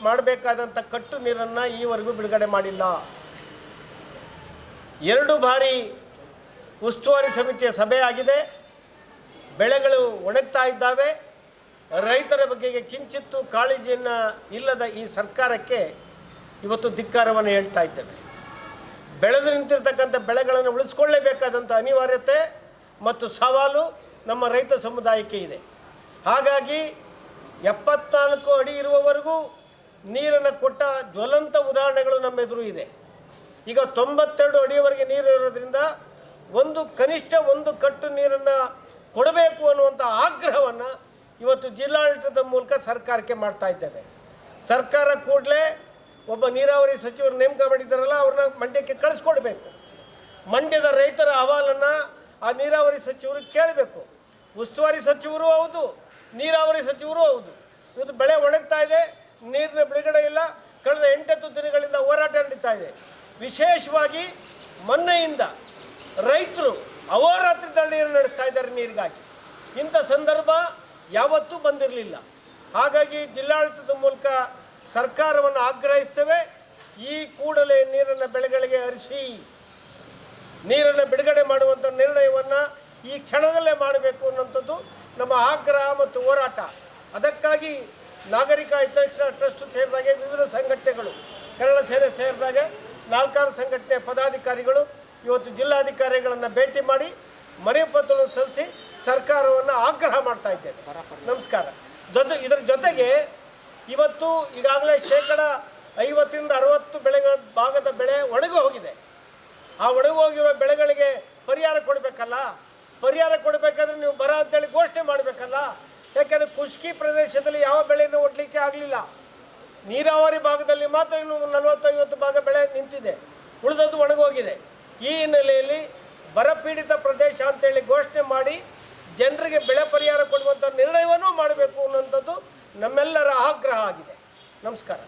ಮಾಡಬೇಕಾದಂಥ ಕಟ್ಟು ನೀರನ್ನು ಈವರೆಗೂ ಬಿಡುಗಡೆ ಮಾಡಿಲ್ಲ. 2 ಬಾರಿ ಉಸ್ತುವಾರಿ ಸಮಿತಿಯ ಸಭೆ ಆಗಿದೆ. ಬೆಳೆಗಳು ಒಣಗ್ತಾ ಇದ್ದಾವೆ. ರೈತರ ಬಗ್ಗೆಗೆ ಕಿಂಚಿತ್ತೂ ಕಾಳಜಿಯನ್ನು ಇಲ್ಲದ ಈ ಸರ್ಕಾರಕ್ಕೆ ಇವತ್ತು ಧಿಕ್ಕಾರವನ್ನು ಹೇಳ್ತಾ ಇದ್ದೇವೆ. ಬೆಳೆದು ನಿಂತಿರ್ತಕ್ಕಂಥ ಬೆಳೆಗಳನ್ನು ಉಳಿಸ್ಕೊಳ್ಳೇಬೇಕಾದಂಥ ಅನಿವಾರ್ಯತೆ ಮತ್ತು ಸವಾಲು ನಮ್ಮ ರೈತ ಸಮುದಾಯಕ್ಕೆ ಇದೆ. ಹಾಗಾಗಿ 74 ಅಡಿ ಇರುವವರೆಗೂ ನೀರನ್ನು ಕೊಟ್ಟ ಜ್ವಲಂತ ಉದಾಹರಣೆಗಳು ನಮ್ಮ ಎದುರು ಇದೆ. ಈಗ 92 ಅಡಿಯವರೆಗೆ ನೀರು ಇರೋದ್ರಿಂದ ಕನಿಷ್ಠ ಒಂದು ಕಟ್ಟು ನೀರನ್ನು ಕೊಡಬೇಕು ಅನ್ನುವಂಥ ಆಗ್ರಹವನ್ನು ಇವತ್ತು ಜಿಲ್ಲಾಡಳಿತದ ಮೂಲಕ ಸರ್ಕಾರಕ್ಕೆ ಮಾಡ್ತಾ ಇದ್ದೇವೆ. ಸರ್ಕಾರ ಕೂಡಲೇ ಒಬ್ಬ ನೀರಾವರಿ ಸಚಿವರು ನೇಮಕ ಮಾಡಿದ್ದಾರಲ್ಲ, ಅವ್ರನ್ನ ಮಂಡ್ಯಕ್ಕೆ ಕಳಿಸ್ಕೊಡ್ಬೇಕು. ಮಂಡ್ಯದ ರೈತರ ಅಹವಾಲನ್ನು ಆ ನೀರಾವರಿ ಸಚಿವರು ಕೇಳಬೇಕು. ಉಸ್ತುವಾರಿ ಸಚಿವರು ಹೌದು, ನೀರಾವರಿ ಸಚಿವರು ಹೌದು. ಇವತ್ತು ಬೆಳೆ ಒಣಗ್ತಾ ಇದೆ, ನೀರಿನ ಬಿಡುಗಡೆ ಇಲ್ಲ. ಕಳೆದ 8 ದಿನಗಳಿಂದ ಹೋರಾಟ ನಡೀತಾ ಇದೆ. ವಿಶೇಷವಾಗಿ ಮೊನ್ನೆಯಿಂದ ರೈತರು ಅಹೋರಾತ್ರಿ ಧರಣಿಯನ್ನು ನಡೆಸ್ತಾ ಇದ್ದಾರೆ ನೀರಿಗಾಗಿ. ಇಂಥ ಸಂದರ್ಭ ಯಾವತ್ತೂ ಬಂದಿರಲಿಲ್ಲ. ಹಾಗಾಗಿ ಜಿಲ್ಲಾಡಳಿತದ ಮೂಲಕ ಸರ್ಕಾರವನ್ನು ಆಗ್ರಹಿಸ್ತೇವೆ, ಈ ಕೂಡಲೇ ನೀರನ್ನು ಬೆಳೆಗಳಿಗೆ ಹರಿಸಿ ನೀರನ್ನು ಬಿಡುಗಡೆ ಮಾಡುವಂಥ ನಿರ್ಣಯವನ್ನು ಈ ಕ್ಷಣದಲ್ಲೇ ಮಾಡಬೇಕು ಅನ್ನೋಂಥದ್ದು ನಮ್ಮ ಆಗ್ರಹ ಮತ್ತು ಹೋರಾಟ. ಅದಕ್ಕಾಗಿ ನಾಗರಿಕ ಹಿತರಕ್ಷಣಾ ಟ್ರಸ್ಟ್ ಸೇರಿದಾಗೆ ವಿವಿಧ ಸಂಘಟನೆಗಳು, ಕನ್ನಡ ಸೇನೆ ಸೇರಿದಾಗೆ 4 ಸಂಘಟನೆಯ ಪದಾಧಿಕಾರಿಗಳು ಇವತ್ತು ಜಿಲ್ಲಾಧಿಕಾರಿಗಳನ್ನು ಭೇಟಿ ಮಾಡಿ ಮನವಿ ಪತ್ರವನ್ನು ಸಲ್ಲಿಸಿ ಸರ್ಕಾರವನ್ನು ಆಗ್ರಹ ಮಾಡ್ತಾ ಇದ್ದೇವೆ. ನಮಸ್ಕಾರ. ಇದರ ಜೊತೆಗೆ ಇವತ್ತು ಈಗಾಗಲೇ 50% 60% ಭಾಗದ ಬೆಳೆ ಒಣಗಿ ಹೋಗಿದೆ. ಆ ಒಣಗಿ ಹೋಗಿರೋ ಬೆಳೆಗಳಿಗೆ ಪರಿಹಾರ ಕೊಡಬೇಕಲ್ಲ. ಪರಿಹಾರ ಕೊಡಬೇಕಾದ್ರೆ ನೀವು ಬರ ಅಂತೇಳಿ ಘೋಷಣೆ ಮಾಡಬೇಕಲ್ಲ. ಯಾಕೆಂದರೆ ಖುಷ್ಕಿ ಪ್ರದೇಶದಲ್ಲಿ ಯಾವ ಬೆಳೆಯನ್ನು ಒಡ್ಲಿಕ್ಕೆ ಆಗಲಿಲ್ಲ. ನೀರಾವರಿ ಭಾಗದಲ್ಲಿ ಮಾತ್ರ ಇನ್ನು 40-50 ಭಾಗ ಬೆಳೆ ನಿಂತಿದೆ, ಉಳಿದದ್ದು ಒಣಗೋಗಿದೆ. ಈ ಹಿನ್ನೆಲೆಯಲ್ಲಿ ಬರಪೀಡಿತ ಪ್ರದೇಶ ಅಂತೇಳಿ ಘೋಷಣೆ ಮಾಡಿ ಜನರಿಗೆ ಬೆಳೆ ಪರಿಹಾರ ಕೊಡುವಂಥ ನಿರ್ಣಯವನ್ನು ಮಾಡಬೇಕು ಅನ್ನೋಂಥದ್ದು ನಮ್ಮೆಲ್ಲರ ಆಗ್ರಹ ಆಗಿದೆ. ನಮಸ್ಕಾರ.